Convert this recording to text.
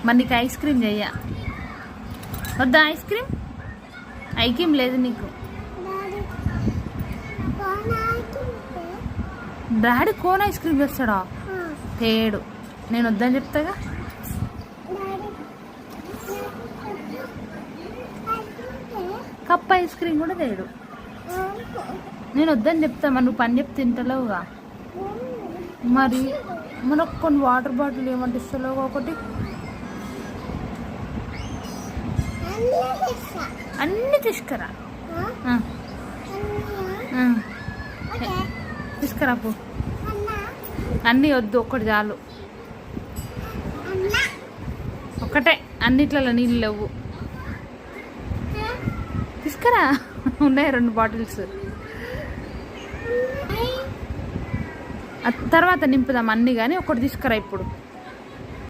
మరి నీకు ice cream చెయ్య వద్దా? ఐస్ క్రీమ్ ఐక్రీమ్ లేదు నీకు. డాడీ కోన్ ఐస్ క్రీమ్ చేస్తాడా? తేడు, నేను వద్దని చెప్తాగా. కప్ ఐస్ క్రీమ్ కూడా తేడు, నేను వద్దని చెప్తా. మరి నువ్వు పని చెప్తే తింటలేవుగా. మరి మనకు కొన్ని వాటర్ బాటిల్ ఏమంటే ఇస్తలేవు ఒకటి. అన్నీ తీసుకురా, తీసుకురా పో. అన్నీ వద్దు, ఒక్కటి చాలు. ఒక్కటే, అన్నిట్లలో నీళ్ళు లేవు. తీసుకురా, ఉన్నాయి 2 బాటిల్స్. తర్వాత నింపుదాం అన్నీ, కానీ ఒకటి తీసుకురా ఇప్పుడు.